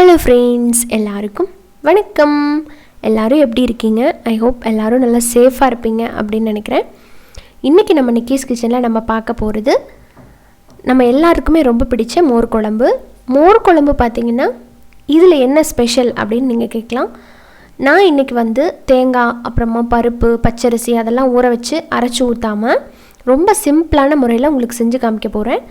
Hello friends, எல்லாருக்கும் வணக்கம். எல்லோரும் எப்படி இருக்கீங்க? ஐ ஹோப் எல்லோரும் நல்லா சேஃபாக இருப்பீங்க அப்படின்னு நினைக்கிறேன். இன்றைக்கி நம்ம நிக்கிஸ் கிச்சனில் நம்ம பார்க்க போகிறது நம்ம எல்லாருக்குமே ரொம்ப பிடிச்ச மோர் குழம்பு. மோர் குழம்பு பார்த்திங்கன்னா இதில் என்ன ஸ்பெஷல் அப்படின்னு நீங்கள் கேட்கலாம். நான் இன்றைக்கி தேங்காய், அப்புறமா பருப்பு, பச்சரிசி அதெல்லாம் ஊற வச்சு அரைச்சி ஊற்றாமல் ரொம்ப சிம்பிளான முறையில் உங்களுக்கு செஞ்சு காமிக்க போகிறேன்.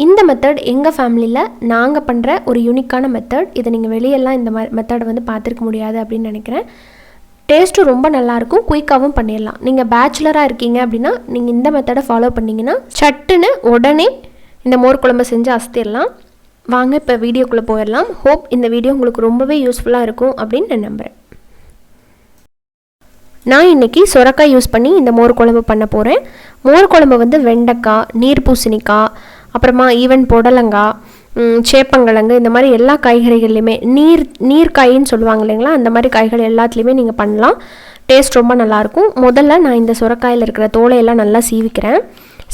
இந்த மெத்தட் எங்கள் ஃபேமிலியில் நாங்கள் பண்ணுற ஒரு யூனிக்கான மெத்தட். இதை நீங்கள் வெளியெல்லாம் இந்த மெத்தடை பார்த்துருக்க முடியாது அப்படின்னு நினைக்கிறேன். டேஸ்ட்டும் ரொம்ப நல்லாயிருக்கும், குயிக்காகவும் பண்ணிடலாம். நீங்கள் பேச்சுலராக இருக்கீங்க அப்படின்னா நீங்கள் இந்த மெத்தடை ஃபாலோ பண்ணிங்கன்னா சட்டுன்னு உடனே இந்த மோர் குழம்பு செஞ்சு அசத்திடலாம். வாங்க இப்போ வீடியோக்குள்ளே போயிடலாம். ஹோப் இந்த வீடியோ உங்களுக்கு ரொம்பவே யூஸ்ஃபுல்லாக இருக்கும் அப்படின்னு நான் நம்புகிறேன். நான் இன்றைக்கி சுரக்காய் யூஸ் பண்ணி இந்த மோர் குழம்பு பண்ண போகிறேன். மோர் குழம்பு வெண்டைக்காய், நீர் பூசணிக்காய், அப்புறமா ஈவன் புடலங்காய், சேப்பங்கிழங்கு, இந்த மாதிரி எல்லா காய்கறிகள்லையுமே நீர்க்காயின்னு சொல்லுவாங்க இல்லைங்களா, அந்த மாதிரி காய்கள் எல்லாத்துலேயுமே நீங்கள் பண்ணலாம். டேஸ்ட் ரொம்ப நல்லாயிருக்கும். முதல்ல நான் இந்த சுரக்காயில் இருக்கிற தோலையெல்லாம் நல்லா சீவிக்கிறேன்.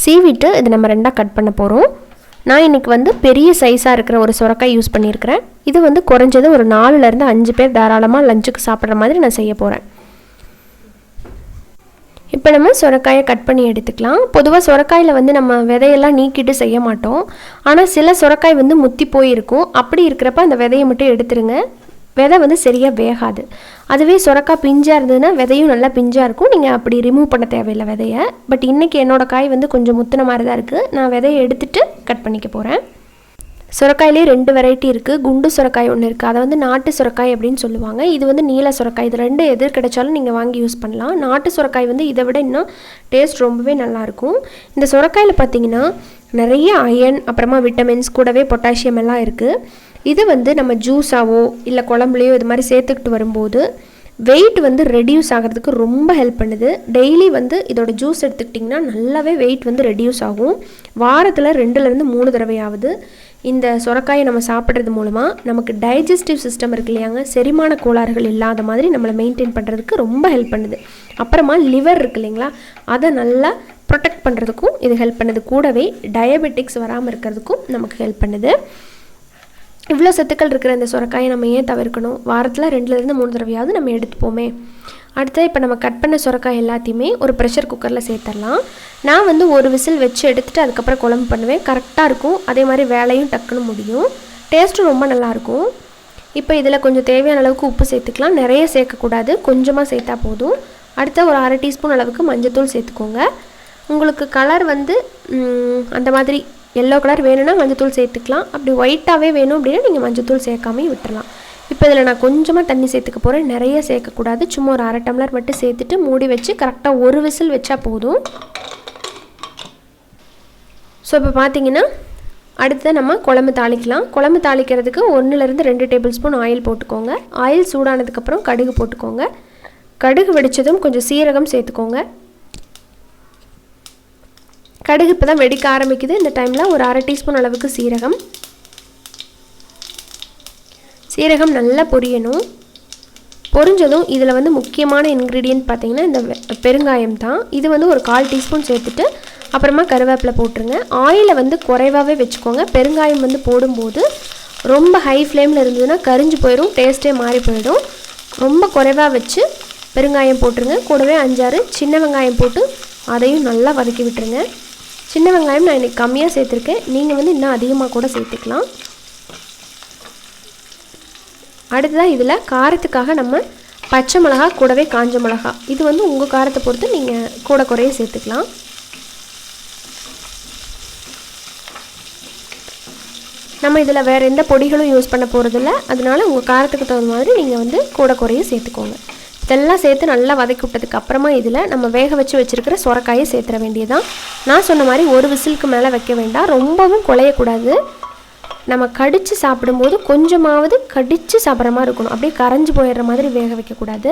சீவிட்டு இது நம்ம ரெண்டாக கட் பண்ண போகிறோம். நான் இன்றைக்கி பெரிய சைஸாக இருக்கிற ஒரு சுரக்காய் யூஸ் பண்ணியிருக்கிறேன். இது குறைஞ்சது ஒரு 4லேருந்து 5 பேர் தாராளமாக லஞ்சுக்கு சாப்பிட்ற மாதிரி நான் செய்ய போகிறேன். இப்போ நம்ம சுரக்காயை கட் பண்ணி எடுத்துக்கலாம். பொதுவாக சுரக்காயில் நம்ம விதையெல்லாம் நீக்கிட்டு செய்ய மாட்டோம். ஆனால் சில சுரக்காய் முத்தி போயிருக்கும். அப்படி இருக்கிறப்ப அந்த விதையை மட்டும் எடுத்துருங்க. விதை சரியாக வேகாது. அதுவே சுரக்காய் பிஞ்சாக இருந்ததுன்னா விதையும் நல்லா பிஞ்சாக இருக்கும். நீங்கள் அப்படி ரிமூவ் பண்ண தேவையில்லை விதையை. பட் இன்றைக்கி என்னோடய காய் கொஞ்சம் முத்தின மாதிரி தான் இருக்குது. நான் விதையை எடுத்துகிட்டு கட் பண்ணிக்க போகிறேன். சுரக்காயிலே 2 வெரைட்டி இருக்குது. குண்டு சுரக்காய் ஒன்று இருக்குது, அதை நாட்டு சுரக்காய் அப்படின்னு சொல்லுவாங்க. இது நீல சுரக்காய். இது 2 எது கிடைச்சாலும் நீங்கள் வாங்கி யூஸ் பண்ணலாம். நாட்டு சுரக்காய் இதை விட இன்னும் டேஸ்ட் ரொம்பவே நல்லாயிருக்கும். இந்த சுரக்காயில் பார்த்திங்கன்னா நிறைய அயன், அப்புறமா விட்டமின்ஸ், கூடவே பொட்டாசியம் எல்லாம் இருக்குது. இது நம்ம ஜூஸாவோ இல்லை குழம்புலையோ இது மாதிரி சேர்த்துக்கிட்டு வரும்போது வெயிட் ரெடியூஸ் ஆகிறதுக்கு ரொம்ப ஹெல்ப் பண்ணுது. டெய்லி இதோட ஜூஸ் எடுத்துக்கிட்டிங்கன்னா நல்லாவே வெயிட் ரெடியூஸ் ஆகும். வாரத்தில் 2லேருந்து 3 தடவையாவது இந்த சுரக்காயை நம்ம சாப்பிட்றது மூலமாக நமக்கு டைஜஸ்டிவ் சிஸ்டம் இருக்கு இல்லையாங்க, செரிமான கோளாறுகள் இல்லாத மாதிரி நம்மளை மெயின்டைன் பண்ணுறதுக்கு ரொம்ப ஹெல்ப் பண்ணுது. அப்புறமா லிவர் இருக்கு இல்லைங்களா, அதை நல்லா ப்ரொடெக்ட் பண்ணுறதுக்கும் இது ஹெல்ப் பண்ணுது. கூடவே டயபெட்டிக்ஸ் வராமல் இருக்கிறதுக்கும் நமக்கு ஹெல்ப் பண்ணுது. இவ்வளோ சத்துக்கள் இருக்கிற இந்த சுரக்காயை நம்ம ஏன் தவிர்க்கணும்? வாரத்தில் 2லேருந்து 3 தடவையாவது நம்ம எடுத்துப்போமே. அடுத்து இப்போ நம்ம கட் பண்ண சுரக்காய் எல்லாத்தையுமே ஒரு ப்ரெஷர் குக்கரில் சேர்த்துடலாம். நான் ஒரு விசில் வச்சு எடுத்துகிட்டு அதுக்கப்புறம் குழம்பு பண்ணுவேன். கரெக்டாக இருக்கும். அதே மாதிரி வேலையும் டக்குன்னு முடியும். டேஸ்ட்டும் ரொம்ப நல்லாயிருக்கும். இப்போ இதில் கொஞ்சம் தேவையான அளவுக்கு உப்பு சேர்த்துக்கலாம். நிறைய சேர்க்கக்கூடாது, கொஞ்சமாக சேர்த்தா போதும். அடுத்த ஒரு 1/2 டீஸ்பூன் அளவுக்கு மஞ்சத்தூள் சேர்த்துக்கோங்க. உங்களுக்கு கலர் அந்த மாதிரி எல்லோ கலர் வேணும்னா மஞ்சத்தூள் சேர்த்துக்கலாம். அப்படி ஒயிட்டாகவே வேணும் அப்படின்னா நீங்கள் மஞ்சத்தூள் சேர்க்காமே விட்டுடலாம். இப்போ இதில் நான் கொஞ்சமாக தண்ணி சேர்த்துக்க போகிறேன். நிறைய சேர்க்கக்கூடாது. சும்மா ஒரு 1/2 டம்ளர் மட்டும் சேர்த்துட்டு மூடி வச்சு கரெக்டாக ஒரு விசில் வச்சா போதும். ஸோ இப்போ பார்த்தீங்கன்னா அடுத்து நம்ம குழம்பு தாளிக்கலாம். குழம்பு தாளிக்கிறதுக்கு 1லேருந்து 2 டேபிள் ஸ்பூன் ஆயில் போட்டுக்கோங்க. ஆயில் சூடானதுக்கப்புறம் கடுகு போட்டுக்கோங்க. கடுகு வெடித்ததும் கொஞ்சம் சீரகம் சேர்த்துக்கோங்க. கடுகு இப்போ தான் வெடிக்க ஆரம்பிக்குது. இந்த டைமில் ஒரு 1/2 டீஸ்பூன் அளவுக்கு சீரகம் நல்லா பொரியணும். பொரிஞ்சதும் இதில் முக்கியமான இன்க்ரீடியன்ட் பார்த்திங்கன்னா இந்த பெருங்காயம் தான். இது ஒரு 1/4 டீஸ்பூன் சேர்த்துட்டு அப்புறமா கருவேப்பிலை போட்டுருங்க. ஆயிலை குறைவாகவே வச்சுக்கோங்க. பெருங்காயம் போடும்போது ரொம்ப ஹை ஃப்ளேமில் இருந்ததுன்னா கரிஞ்சு போயிடும், டேஸ்ட்டே மாறி போயிடும். ரொம்ப குறைவாக வச்சு பெருங்காயம் போட்டுருங்க. கூடவே 5-6 சின்ன வெங்காயம் போட்டு அதையும் நல்லா வதக்கி விட்டுருங்க. சின்ன வெங்காயம் நான் இன்றைக்கி கம்மியாக சேர்த்துருக்கேன். நீங்கள் இன்னும் அதிகமாக கூட சேர்த்துக்கலாம். அடுத்ததாக இதில் காரத்துக்காக நம்ம பச்சை மிளகா, கூடவே காஞ்ச மிளகா, இது உங்கள் காரத்தை பொறுத்து நீங்கள் கூட குறைய சேர்த்துக்கலாம். நம்ம இதில் வேறு எந்த பொடிகளும் யூஸ் பண்ண போகிறதில்ல. அதனால் உங்கள் காரத்துக்கு தகுந்த மாதிரி நீங்கள் கூட குறைய சேர்த்துக்கோங்க. இதெல்லாம் சேர்த்து நல்லா வதக்கி விட்டதுக்கு அப்புறமா இதில் நம்ம வேக வச்சு வச்சுருக்கிற சுரக்காயை சேர்த்துற வேண்டியதான். நான் சொன்ன மாதிரி ஒரு விசிலுக்கு மேலே வைக்க வேண்டாம். ரொம்பவும் குழையக்கூடாது. நம்ம கடித்து சாப்பிடும்போது கொஞ்சமாவது கடித்து சாப்பிட்ற மாதிரி இருக்கணும். அப்படியே கரைஞ்சி போயிடுற மாதிரி வேக வைக்கக்கூடாது.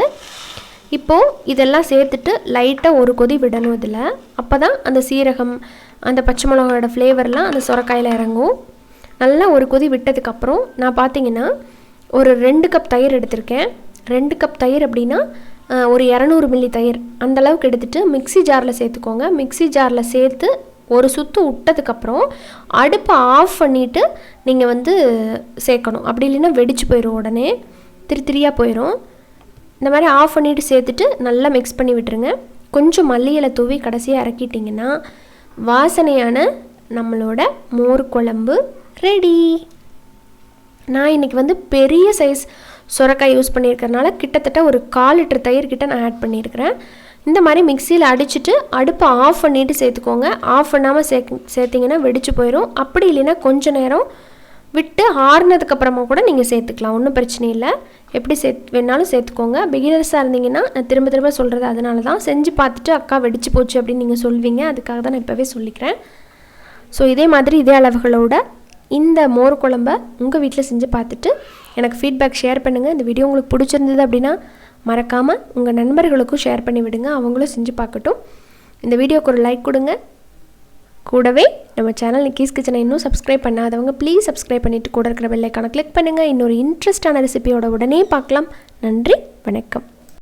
இப்போது இதெல்லாம் சேர்த்துட்டு லைட்டாக ஒரு கொதி விடணும் இதில். அப்போ தான் அந்த சீரகம், அந்த பச்சை மிளகாயோட ஃப்ளேவர்லாம் அந்த சுரக்காயில் இறங்கும். நல்லா ஒரு கொதி விட்டதுக்கப்புறம் நான் பார்த்திங்கன்னா ஒரு 2 கப் தயிர் எடுத்திருக்கேன். 2 கப் தயிர் அப்படின்னா ஒரு 200 மில்லி தயிர் அந்தளவுக்கு எடுத்துகிட்டு மிக்ஸி ஜாரில் சேர்த்துக்கோங்க. மிக்ஸி ஜாரில் சேர்த்து ஒரு சுற்று விட்டதுக்கப்புறம் அடுப்பை ஆஃப் பண்ணிவிட்டு நீங்கள் வந்து சேர்க்கணும். அப்படி இல்லைன்னா வெடிச்சு போயிடும், உடனே திரியாக போயிடும். இந்த மாதிரி ஆஃப் பண்ணிவிட்டு சேர்த்துட்டு நல்லா மிக்ஸ் பண்ணி விட்டுருங்க. கொஞ்சம் மல்லி இலை தூவி கடைசியாக இறக்கிட்டிங்கன்னா வாசனையான நம்மளோட மோர் குழம்பு ரெடி. நான் இன்றைக்கி வந்து பெரிய சைஸ் சுரைக்காய் யூஸ் பண்ணியிருக்கிறனால கிட்டத்தட்ட ஒரு 1/4 லிட்டர் தயிர் கிட்ட நான் ஆட் பண்ணியிருக்கிறேன். இந்த மாதிரி மிக்சியில் அடிச்சுட்டு அடுப்பை ஆஃப் பண்ணிவிட்டு சேர்த்துக்கோங்க. ஆஃப் பண்ணாமல் சேர்த்திங்கன்னா வெடிச்சு போயிடும். அப்படி இல்லைன்னா கொஞ்சம் நேரம் விட்டு ஆறுனதுக்கப்புறமா கூட நீங்கள் சேர்த்துக்கலாம், ஒன்றும் பிரச்சனை இல்லை. எப்படி வேணாலும் சேர்த்துக்கோங்க. பிகினர்ஸாக இருந்தீங்கன்னா நான் திரும்ப சொல்கிறது அதனால தான். செஞ்சு பார்த்துட்டு அக்கா வெடிச்சு போச்சு அப்படின்னு நீங்கள் சொல்வீங்க, அதுக்காக தான் நான் இப்போவே சொல்லிக்கிறேன். ஸோ இதே மாதிரி இதே அளவுகளோட இந்த மோர் குழம்ப உங்கள் வீட்டில் செஞ்சு பார்த்துட்டு எனக்கு ஃபீட்பேக் ஷேர் பண்ணுங்கள். இந்த வீடியோ உங்களுக்கு பிடிச்சிருந்தது அப்படின்னா மறக்காமல் உங்கள் நண்பர்களுக்கும் ஷேர் பண்ணி விடுங்க, அவங்களும் செஞ்சு பார்க்கட்டும். இந்த வீடியோக்கு ஒரு லைக் கொடுங்க. கூடவே நம்ம சேனல் நிக்கிஸ் கிச்சனை இன்னும் சப்ஸ்கிரைப் பண்ணாதவங்க ப்ளீஸ் சப்ஸ்கிரைப் பண்ணிவிட்டு கூட இருக்கிற பெல் ஐக்கானை கிளிக் பண்ணுங்கள். இன்னொரு இன்ட்ரெஸ்டான ரெசிபியோட உடனே பார்க்கலாம். நன்றி, வணக்கம்.